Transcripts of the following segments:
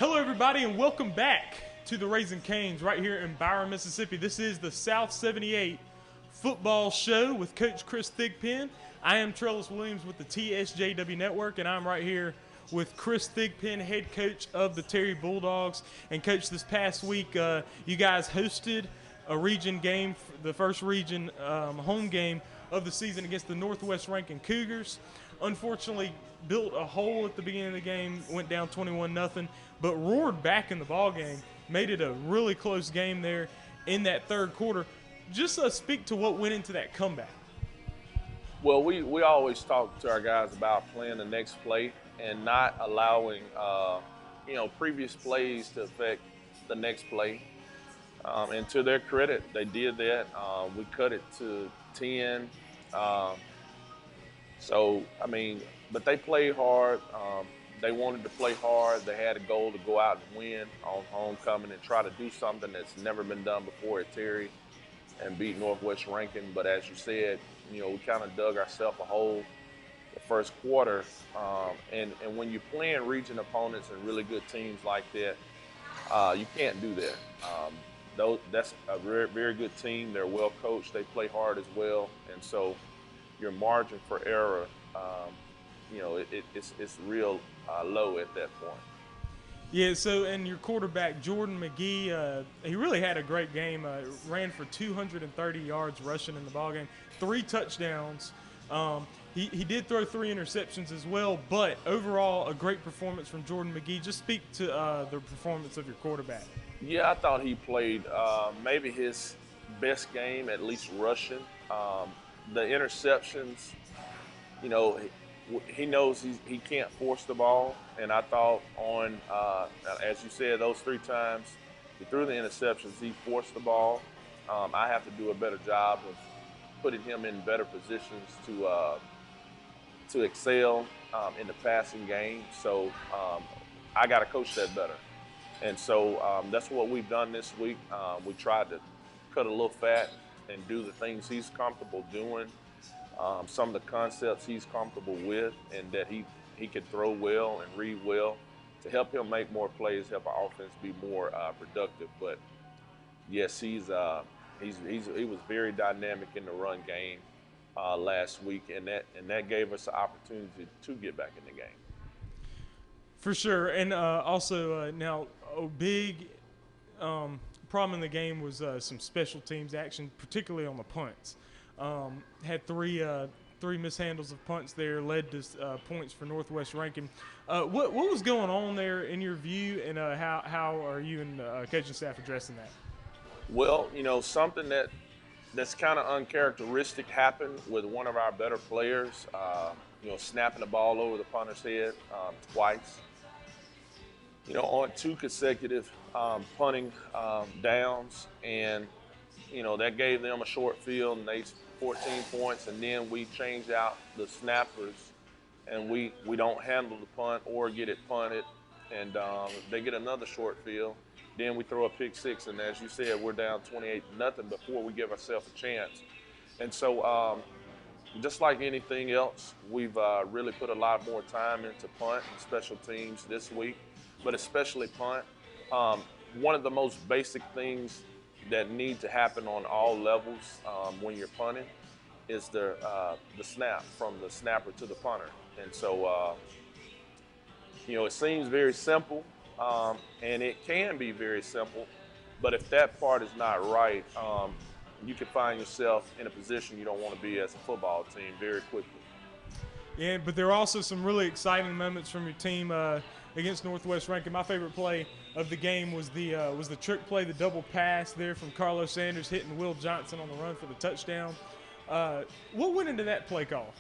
Hello, everybody, and welcome back to the Raising Canes right here in Byron, Mississippi. This is the South 78 Football Show with Coach Kris Thigpen. I am Trellis Williams with the TSJW Network, and I'm right here with Kris Thigpen, head coach of the Terry Bulldogs. And, Coach, this past week you guys hosted a region game, the first region home game of the season against the Northwest Rankin Cougars. Unfortunately, built a hole at the beginning of the game, went down 21-0, but roared back in the ball game, made it a really close game there in that third quarter. Just speak to what went into that comeback. Well, we always talk to our guys about playing the next play and not allowing previous plays to affect the next play. And to their credit, they did that. We cut it to 10. But they played hard. They wanted to play hard. They had a goal to go out and win on homecoming and try to do something that's never been done before at Terry and beat Northwest Rankin. But as you said, we kind of dug ourselves a hole the first quarter. And when you're playing region opponents and really good teams like that, you can't do that. That's a very, very good team. They're well coached. They play hard as well. And so your margin for error, it's real low at that point. Yeah, so, and your quarterback, Jordan McGee, he really had a great game. Ran for 230 yards rushing in the ballgame, 3 touchdowns. He did throw 3 interceptions as well, but overall a great performance from Jordan McGee. Just speak to the performance of your quarterback. Yeah, I thought he played maybe his best game, at least rushing. The interceptions, he knows he can't force the ball, and I thought as you said, those 3 times he threw the interceptions, he forced the ball. I have to do a better job of putting him in better positions to excel in the passing game. So I got to coach that better. And so that's what we've done this week. We tried to cut a little fat and do the things he's comfortable doing, some of the concepts he's comfortable with, and that he can throw well and read well to help him make more plays, help our offense be more productive. But yes, he was very dynamic in the run game last week, and that gave us the opportunity to get back in the game. For sure, and also now a big problem in the game was some special teams action, particularly on the punts. Had three mishandles of punts there, led to points for Northwest Rankin. What was going on there in your view, and how are you and coaching staff addressing that? Well, something that's kind of uncharacteristic happened with one of our better players, snapping the ball over the punter's head twice. On 2 consecutive punting downs, and that gave them a short field, and they 14 points. And then we changed out the snappers, and we don't handle the punt or get it punted, and they get another short field. Then we throw a pick 6, and as you said, we're down 28-0 before we give ourselves a chance. And so, just like anything else, we've really put a lot more time into punt and special teams this week, but especially punt. One of the most basic things that need to happen on all levels when you're punting is the snap from the snapper to the punter. And so, it seems very simple, and it can be very simple, but if that part is not right, you can find yourself in a position you don't want to be as a football team very quickly. Yeah, but there are also some really exciting moments from your team against Northwest Rankin. My favorite play of the game was the trick play, the double pass there from Carlos Sanders hitting Will Johnson on the run for the touchdown. What went into that play call?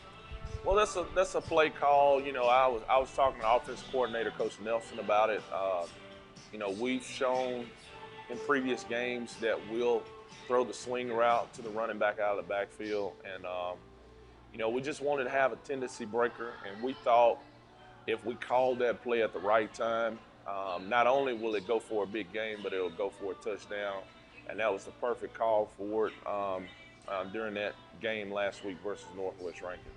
Well, that's a play call. I was talking to offensive coordinator Coach Nelson about it. We've shown in previous games that we'll throw the swing route to the running back out of the backfield, and we just wanted to have a tendency breaker, and we thought if we called that play at the right time, not only will it go for a big game, but it'll go for a touchdown, and that was the perfect call for it during that game last week versus Northwest Rankin.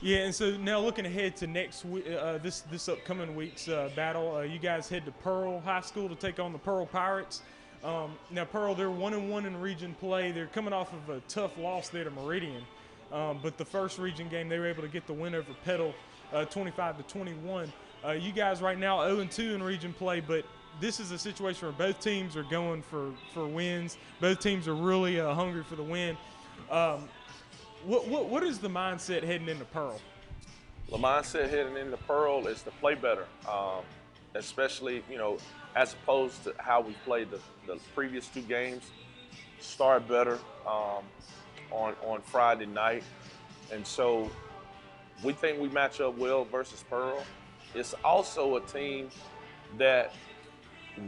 Yeah, and so now looking ahead to next week, this upcoming week's battle, you guys head to Pearl High School to take on the Pearl Pirates. Now Pearl, they're 1-1 in region play. They're coming off of a tough loss there to Meridian, but the first region game they were able to get the win over Petal, 25-21. You guys right now 0-2 in region play, but this is a situation where both teams are going for wins. Both teams are really hungry for the win. What is the mindset heading into Pearl? The mindset heading into Pearl is to play better, especially, as opposed to how we played the previous two games. Start better on Friday night. And so we think we match up well versus Pearl. It's also a team that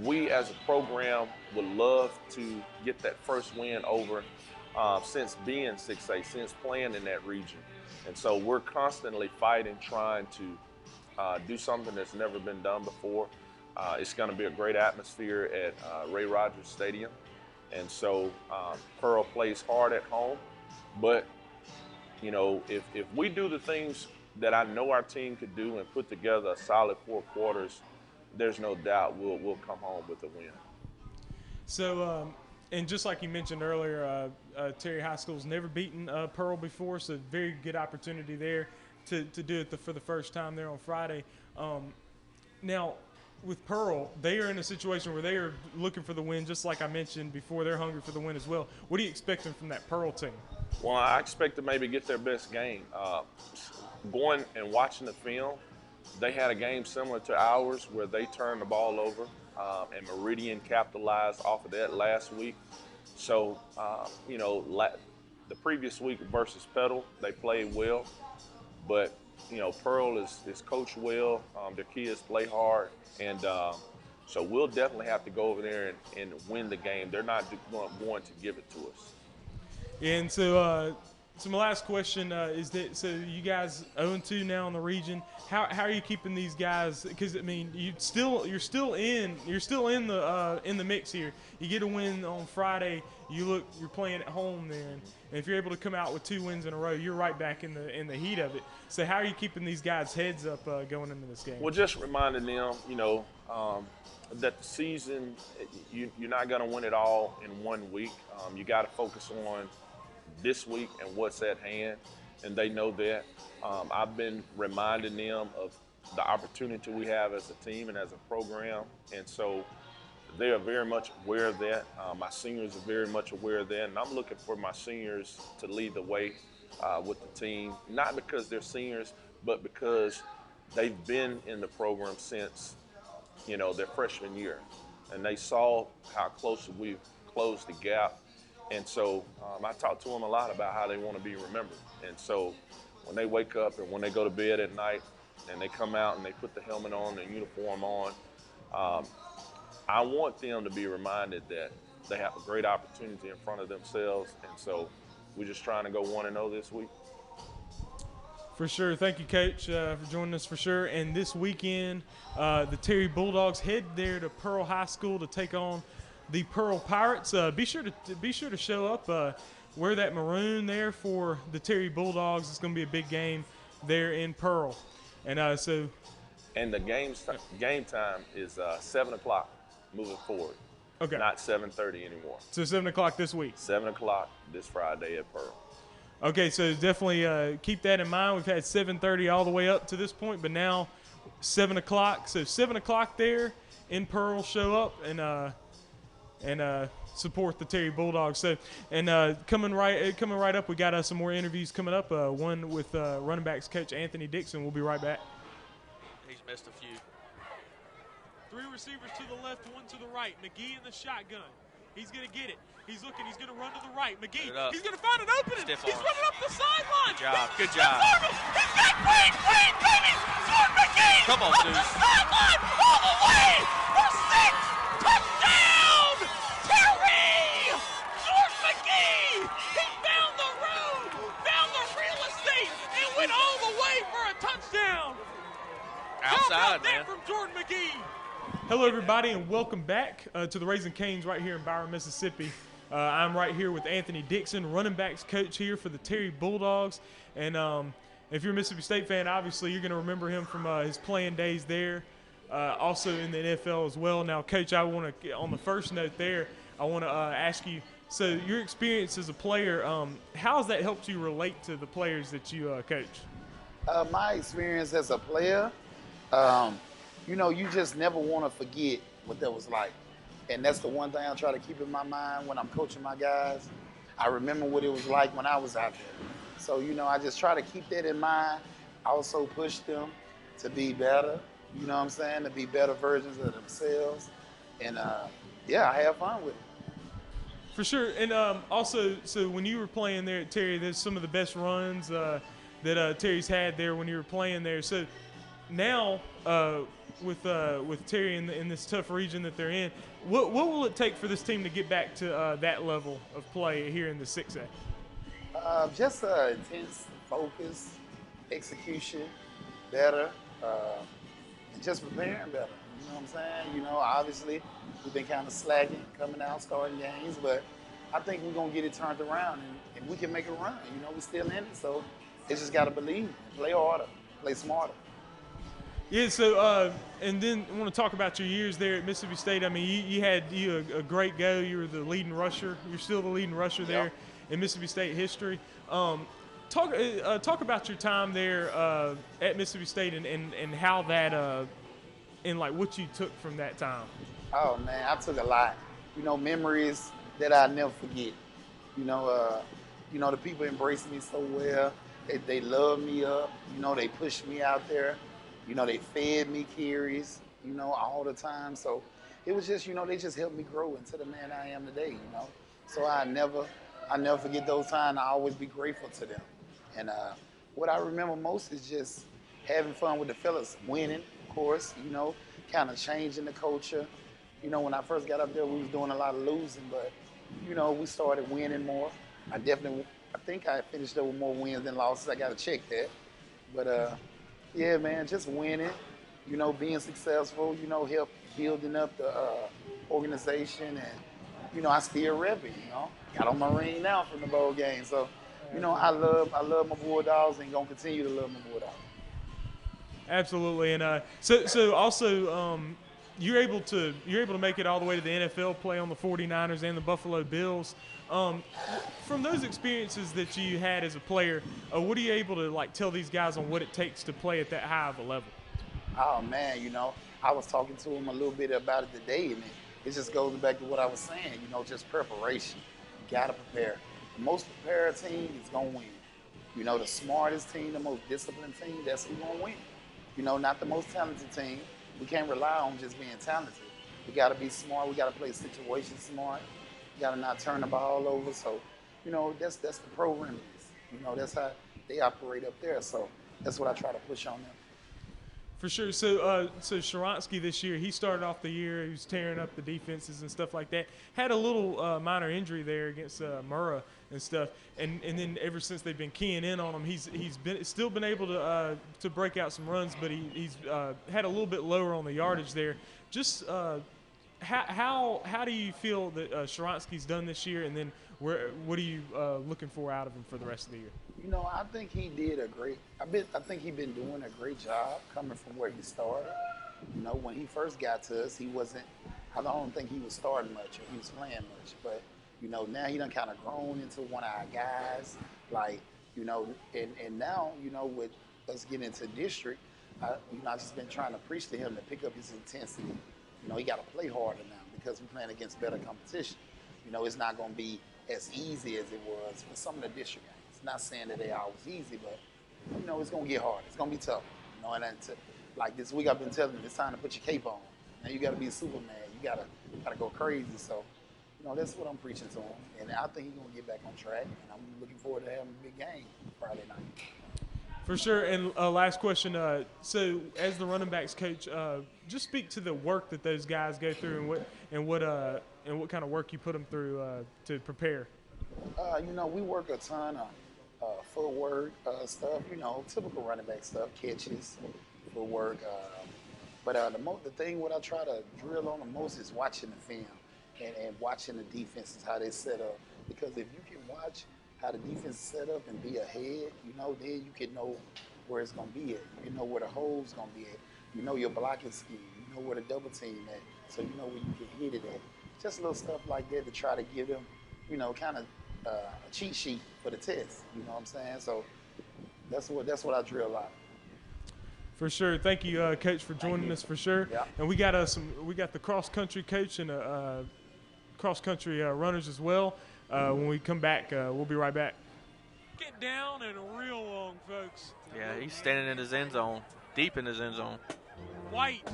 we as a program would love to get that first win over since being 6A, since playing in that region. And so we're constantly fighting, trying to do something that's never been done before. It's going to be a great atmosphere at Ray Rogers Stadium. And so Pearl plays hard at home. But, if we do the things that I know our team could do and put together a solid 4 quarters, there's no doubt we'll come home with a win. So, and just like you mentioned earlier, Terry High School's never beaten Pearl before, so very good opportunity there to do it for the first time there on Friday. Now, with Pearl, they are in a situation where they are looking for the win, just like I mentioned before. They're hungry for the win as well. What are you expecting from that Pearl team? Well, I expect to maybe get their best game. Going and watching the film, they had a game similar to ours where they turned the ball over, and Meridian capitalized off of that last week. So, the previous week versus Petal, they played well, but Pearl is coached well. Their kids play hard, and so we'll definitely have to go over there and win the game. They're not going to give it to us. And so my last question is that, so you guys 0-2 now in the region. How are you keeping these guys? Because I mean, you're still in the mix here. You get a win on Friday. You're playing at home then, and if you're able to come out with 2 wins in a row, you're right back in the heat of it. So how are you keeping these guys' heads up going into this game? Well, just reminding them, that the season, you're not going to win it all in 1 week. You got to focus on this week and what's at hand, and they know that. I've been reminding them of the opportunity we have as a team and as a program, and so they are very much aware of that. My seniors are very much aware of that, and I'm looking for my seniors to lead the way with the team, not because they're seniors, but because they've been in the program since, their freshman year, and they saw how close we've closed the gap. And so I talk to them a lot about how they want to be remembered. And so when they wake up and when they go to bed at night and they come out and they put the helmet on, the uniform on, I want them to be reminded that they have a great opportunity in front of themselves. And so we're just trying to go 1-0 this week. For sure. Thank you, Coach, for joining us for sure. And this weekend, the Terry Bulldogs head there to Pearl High School to take on the Pearl Pirates. Be sure to show up. Wear that maroon there for the Terry Bulldogs. It's going to be a big game there in Pearl. And and the game time is 7 o'clock moving forward. Okay. Not 7:30 anymore. So 7 o'clock this week. 7 o'clock this Friday at Pearl. Okay, so definitely keep that in mind. We've had 7:30 all the way up to this point, but now 7 o'clock. So 7 o'clock there in Pearl. Show up and support the Terry Bulldogs. So, and coming right up, we got some more interviews coming up. One with running backs coach Anthony Dixon. We'll be right back. He's missed a few. 3 receivers to the left, 1 to the right. McGee in the shotgun. He's going to get it. He's looking. He's going to run to the right. McGee. He's going to find an opening. He's running up the sideline. Good job. He's got Green, baby. Jordan McGee. Come on, Dude. Sideline all the way for 6. Touchdown, Terry. Jordan McGee. He found the road, found the real estate, and went all the way for a touchdown. Outside, man. From Jordan McGee. Hello, everybody, and welcome back to the Raising Cane's right here in Byron, Mississippi. I'm right here with Anthony Dixon, running backs coach here for the Terry Bulldogs. And If you're a Mississippi State fan, obviously you're going to remember him from his playing days there, also in the NFL as well. Now, Coach, I want to, on the first note there, I want to ask you, so your experience as a player, how has that helped you relate to the players that you coach? My experience as a player, you just never want to forget what that was like. And that's the one thing I try to keep in my mind when I'm coaching my guys. I remember what it was like when I was out there. So, I just try to keep that in mind. I also push them to be better, you know what I'm saying, to be better versions of themselves. And, I have fun with it. For sure. And also, so when you were playing there at Terry, there's some of the best runs that Terry's had there when you were playing there. So now with Terry in this tough region that they're in, what will it take for this team to get back to that level of play here in the 6A? Just intense focus, execution, better, and just preparing better. You know what I'm saying? Obviously we've been kind of slacking coming out, starting games, but I think we're going to get it turned around and we can make a run. We're still in it, so it's just got to believe, play harder, play smarter. Yeah, so and then I want to talk about your years there at Mississippi State. I mean, you had a great go. You were the leading rusher. You're still the leading rusher there in Mississippi State history. Talk about your time there at Mississippi State and how that and like what you took from that time. Oh man, I took a lot. Memories that I never forget. The people embraced me so well. They loved me up. They pushed me out there. They fed me carries, all the time. So it was just, they just helped me grow into the man I am today, So I never forget those times. I always be grateful to them. And what I remember most is just having fun with the fellas, winning, of course, kind of changing the culture. When I first got up there, we was doing a lot of losing, but, we started winning more. I think I finished up with more wins than losses. I got to check that. But, yeah, man, just winning, being successful, help building up the organization. And, I still rep it, Got on my ring now from the bowl game. So, I love my Bulldogs and going to continue to love my Bulldogs. Absolutely. And so also you're able to make it all the way to the NFL, play on the 49ers and the Buffalo Bills. From those experiences that you had as a player, what are you able to tell these guys on what it takes to play at that high of a level? Oh man, I was talking to him a little bit about it today, and it just goes back to what I was saying. Just preparation. You gotta prepare. The most prepared team is gonna win. The smartest team, the most disciplined team, that's who's gonna win. Not the most talented team. We can't rely on just being talented. We gotta be smart. We gotta play situation smart. You got to not turn the ball over. So, that's the program is. That's how they operate up there. So that's what I try to push on them. For sure. So Sharansky this year, he started off the year, he was tearing up the defenses and stuff like that. Had a little minor injury there against Murrah and stuff, and then ever since they've been keying in on him, he's still been able to break out some runs, but he's had a little bit lower on the yardage there. Just how do you feel that Sharansky's done this year, and then what are you looking for out of him for the rest of the year? I think he did I think he's been doing a great job coming from where he started. When he first got to us, I don't think he was starting much or he was playing much, but now he done kind of grown into one of our guys, and now, with us getting into district, I just been trying to preach to him to pick up his intensity. He got to play harder now because we're playing against better competition. It's not going to be as easy as it was for some of the district games. Not saying that they always easy, but, it's going to get hard. It's going to be tough. And like this week I've been telling him, it's time to put your cape on. Now you got to be a Superman. You got to go crazy. So, that's what I'm preaching to him. And I think he's going to get back on track. And I'm looking forward to having a big game Friday night. For sure. And last question. So, as the running backs coach, just speak to the work that those guys go through and what kind of work you put them through to prepare. We work a ton of footwork stuff. Typical running back stuff, catches, footwork. But the thing what I try to drill on the most is watching the film and watching the defenses how they set up. Because if you can watch how the defense is set up and be ahead, then you can know where it's going to be at. You can know where the hole's going to be at. You know your blocking scheme. You know where the double team at. So you know where you can hit it at. Just little stuff like that to try to give them, kind of a cheat sheet for the test. You know what I'm saying? So that's what I drill a lot. For sure. Thank you, Coach, for joining us. For sure. Yeah. And we got the cross country coach and cross country runners as well. When we come back, we'll be right back. Get down and real long, folks. Yeah, he's standing in his end zone, deep in his end zone. White.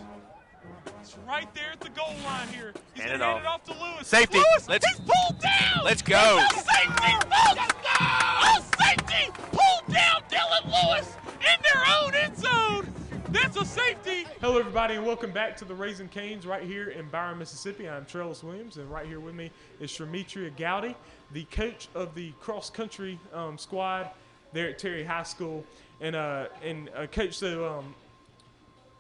It's right there at the goal line here. He's Hand going it to hand off. it off to Lewis. Safety. Lewis, he's pulled down. Let's go. Safety. Oh, safety. Pulled down Dylan Lewis in their own end zone. That's a safety. Hello, everybody, and welcome back to the Raising Canes right here in Byron, Mississippi. I'm Trellis Williams, and right here with me is Shremetria Gowdy, the coach of the cross-country squad there at Terry High School. And Coach, so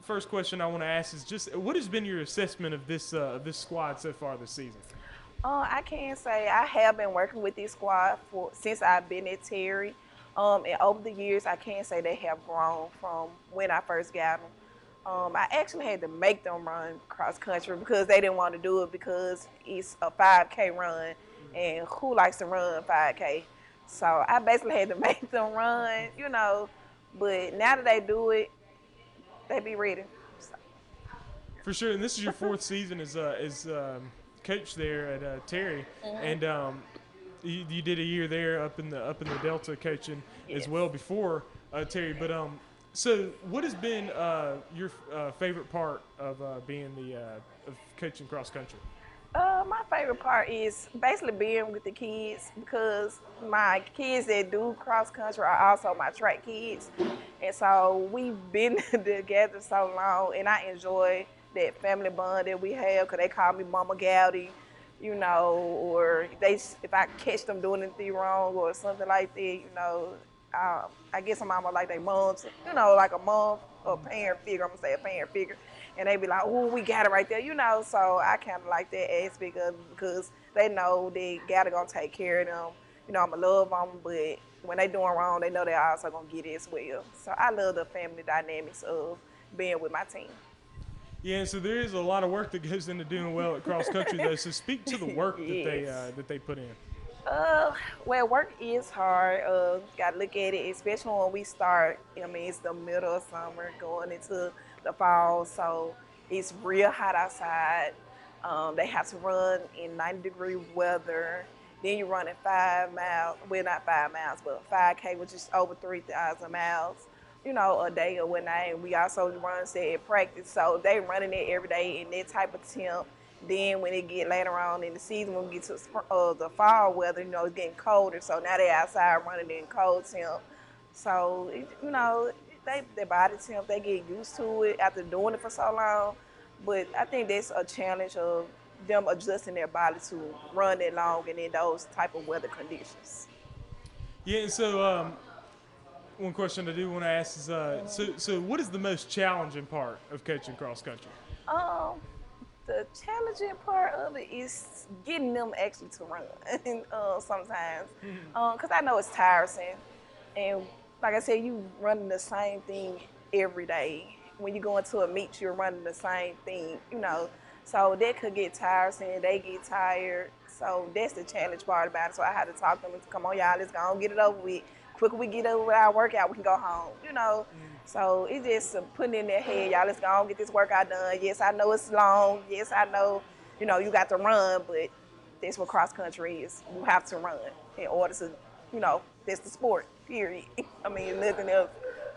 first question I want to ask is just what has been your assessment of this squad so far this season? I can say I have been working with this squad since I've been at Terry. And over the years, I can say they have grown from when I first got them. I actually had to make them run cross country because they didn't want to do it because it's a 5K run, and who likes to run 5K? So I basically had to make them run, But now that they do it, they be ready. So. For sure, and this is your fourth season as coach there at Terry, and you did a year there up in the Delta coaching as well before Terry. But so what has been your favorite part of being of coaching cross country? My favorite part is basically being with the kids because my kids that do cross country are also my track kids, and so we've been together so long, and I enjoy that family bond that we have because they call me Mama Gowdy. Or if I catch them doing anything wrong or something like that, I guess I'm almost like their moms, like a mom or parent figure. I'm going to say a parent figure. And they be like, oh, we got it right there, So I kind of like that aspect of it because they know they got to go take care of them. I'm going to love them, but when they doing wrong, they know they're also going to get it as well. So I love the family dynamics of being with my team. Yeah, and so there is a lot of work that goes into doing well at cross country, though. So speak to the work that they put in. Well, work is hard. Got to look at it, especially when we start. It's the middle of summer, going into the fall, so it's real hot outside. They have to run in 90-degree weather. Then you're running 5 miles. Well, not 5 miles, but 5K, which is over 3,000 miles. A day or whatnot, and we also run set at practice, so they running it every day in that type of temp. Then when it get later on in the season, when we get to the fall weather, it's getting colder, so now they outside running in cold temp. So, their body temp, they get used to it after doing it for so long, but I think that's a challenge of them adjusting their body to run that long and in those type of weather conditions. Yeah, so one question I do want to ask is, so what is the most challenging part of coaching cross country? The challenging part of it is getting them actually to run sometimes, because I know it's tiresome, and like I said, you running the same thing every day. When you go into a meet, you're running the same thing, so that could get tiresome. They get tired, so that's the challenge part about it. So I had to talk to them and come on, y'all, let's go and get it over with. Quicker we get over with our workout, we can go home, So it's just putting in their head, y'all, let's go and get this workout done. Yes, I know it's long. Yes, I know, you got to run, but that's what cross country is. You have to run in order to, that's the sport, period. Nothing else.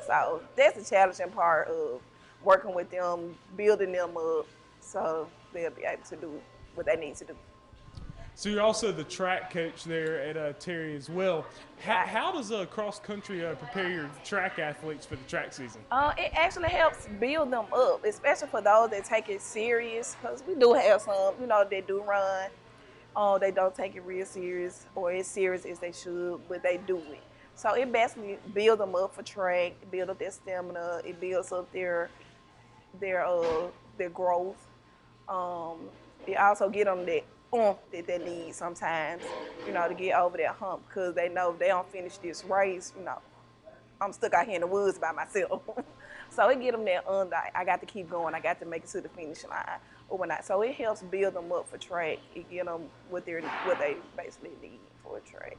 So that's the challenging part of working with them, building them up so they'll be able to do what they need to do. So you're also the track coach there at Terry as well. How does cross country prepare your track athletes for the track season? It actually helps build them up, especially for those that take it serious, because we do have some, they do run. They don't take it real serious or as serious as they should, but they do it. So it basically builds them up for track, build up their stamina, it builds up their growth. It also get them that oomph that they need sometimes, to get over that hump, because they know if they don't finish this race, I'm stuck out here in the woods by myself. So it get them that I got to keep going. I got to make it to the finish line overnight. So it helps build them up for track. It get them what they basically need for a track.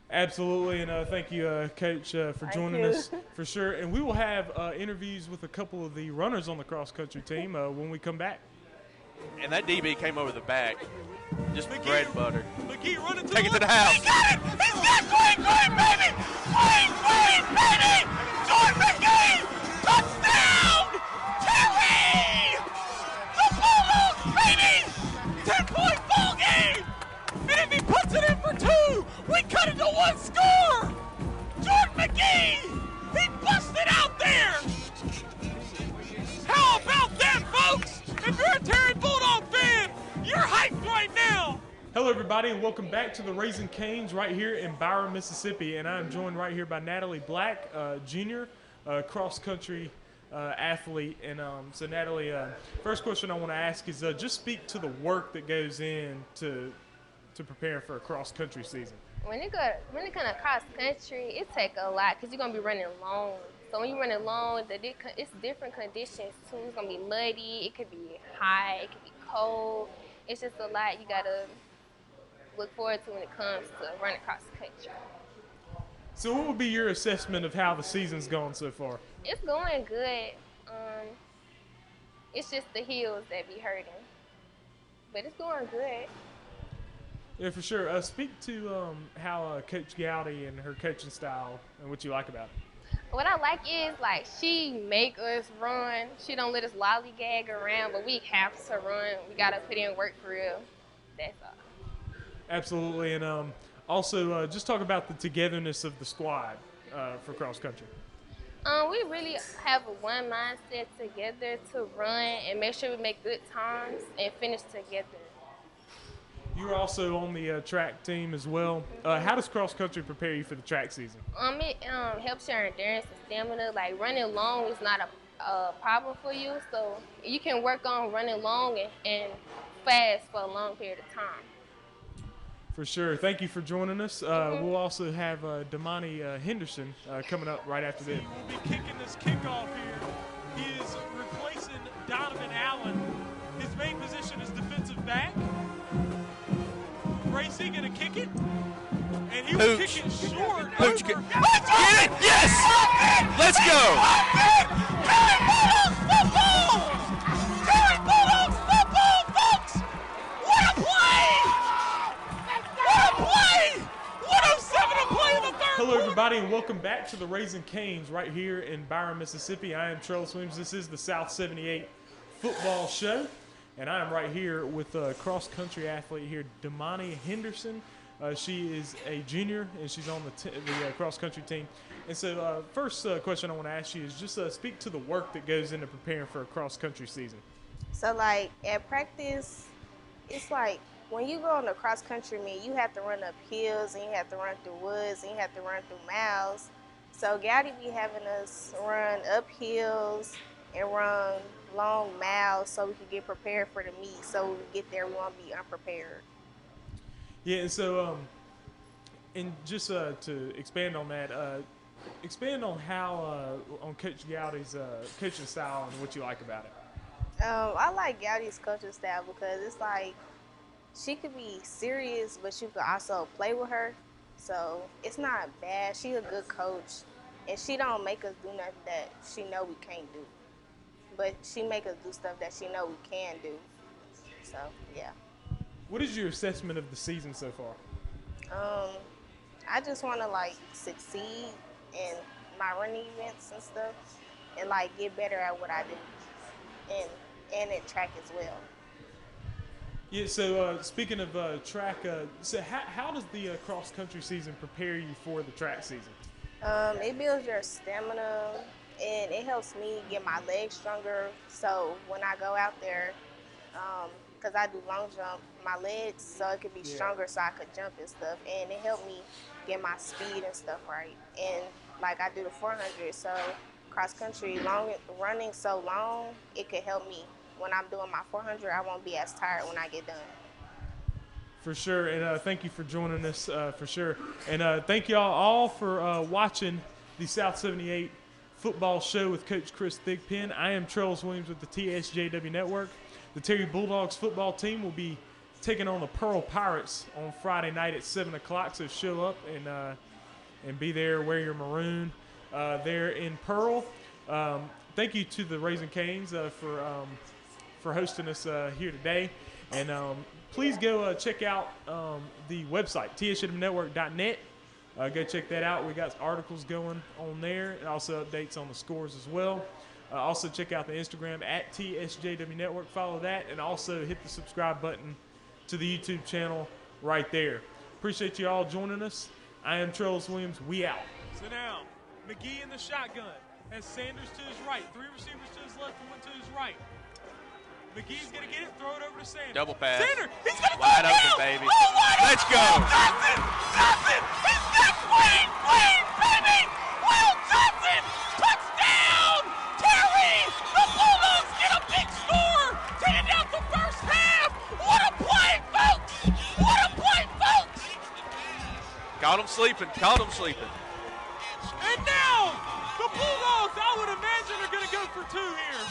Absolutely, and thank you, Coach, for joining us for sure. And we will have interviews with a couple of the runners on the cross-country team when we come back. And that DB came over the back. Just bread and butter. McGee running to Take it to the house. He got it! He's got Queen, baby! Queen, baby! Jordan McGee! Touchdown! Terry! The Bulldogs, baby! 10-point ball game! And if he puts it in for 2, we cut it to 1 score! Jordan McGee! He busted out there! How about that, folks? If you're a Terry Bulldog fan, you're hyped right now! Hello, everybody, and welcome back to the Raising Canes right here in Byron, Mississippi. And I'm joined right here by Natalie Black, junior cross-country athlete. And so, Natalie, first question I want to ask is just speak to the work that goes in to preparing for a cross-country season. When it comes to cross-country, it takes a lot because you're going to be running long. So when you're running long, it's different conditions, too. It's going to be muddy. It could be hot. It could be cold. It's just a lot you got to look forward to when it comes to running cross country. So what would be your assessment of how the season's gone so far? It's going good. It's just the hills that be hurting. But it's going good. Yeah, for sure. Speak to how Coach Gowdy and her coaching style and what you like about it. What I like is, she make us run. She don't let us lollygag around, but we have to run. We got to put in work for real. That's all. Absolutely, and also just talk about the togetherness of the squad for cross country. We really have one mindset together to run and make sure we make good times and finish together. You're also on the track team as well. How does cross country prepare you for the track season? It helps your endurance and stamina. Like running long is not a problem for you, so you can work on running long and fast for a long period of time. For sure. Thank you for joining us. We'll also have Damani Henderson coming up right after this. Will be kicking this kickoff here. He is replacing Donovan Allen. His main position is defensive back. Gracie gonna kick it, and he will kick it short. Pooch, over. Let's get it! Yes! Let's go! Terry Bulldogs football! Terry Bulldogs football, folks! What a play! What a play! 107 to play in the third Hello, quarter. everybody, and welcome back to the Raising Canes right here in Byron, Mississippi. I am Trellis Williams. This is the South 78 Football Show. And I am right here with a cross-country athlete here, Damani Henderson. She is a junior, and she's on the cross-country team. And so first question I want to ask you is just speak to the work that goes into preparing for a cross-country season. So, at practice, it's when you go on a cross-country meet, you have to run up hills, and you have to run through woods, and you have to run through miles. So, Gowdy be having us run up hills and run long miles so we can get prepared for the meet. So when we get there, we won't be unprepared. Yeah, and so, and just to expand on that, expand on how, on Coach Gowdy's coaching style and what you like about it. I like Gowdy's coaching style because it's she could be serious, but you could also play with her. So it's not bad. She a good coach, and she don't make us do nothing that she know we can't do. But she make us do stuff that she know we can do. So, yeah. What is your assessment of the season so far? I just want to, succeed in my running events and stuff and, get better at what I do and in track as well. Yeah, so speaking of track, so how does the cross-country season prepare you for the track season? It builds your stamina. And it helps me get my legs stronger. So when I go out there, because I do long jump, my legs, so it could be stronger so I could jump and stuff. And it helped me get my speed and stuff right. And I do the 400, so cross country, running so long, it could help me. When I'm doing my 400, I won't be as tired when I get done. For sure, and thank you for joining us for sure. And thank y'all all for watching the South 78 Football Show with Coach Kris Thigpen. I am Trellis Williams with the TSJW Network. The Terry Bulldogs football team will be taking on the Pearl Pirates on Friday night at 7 o'clock, so show up and be there, wear your maroon there in Pearl. Thank you to the Raising Canes for hosting us here today. And please go check out the website, TSJWNetwork.net. Go check that out. We got articles going on there and also updates on the scores as well. Also check out the Instagram at TSJW Network. Follow that and also hit the subscribe button to the YouTube channel right there. Appreciate you all joining us. I am Trellis Williams. We out. So now, McGee in the shotgun has Sanders to his right, 3 receivers to his left and 1 to his right. McGee's going to get it, throw it over to Sanders. Double pass. Sanders, he's going to wide open, baby. Let's go. Johnson! He's got Queen, baby! Will Johnson! Touchdown! Terry! The Bulldogs get a big score to end out the first half! What a play, folks! What a play, folks! Caught him sleeping. And now, the Bulldogs, I would imagine, are going to go for 2 here.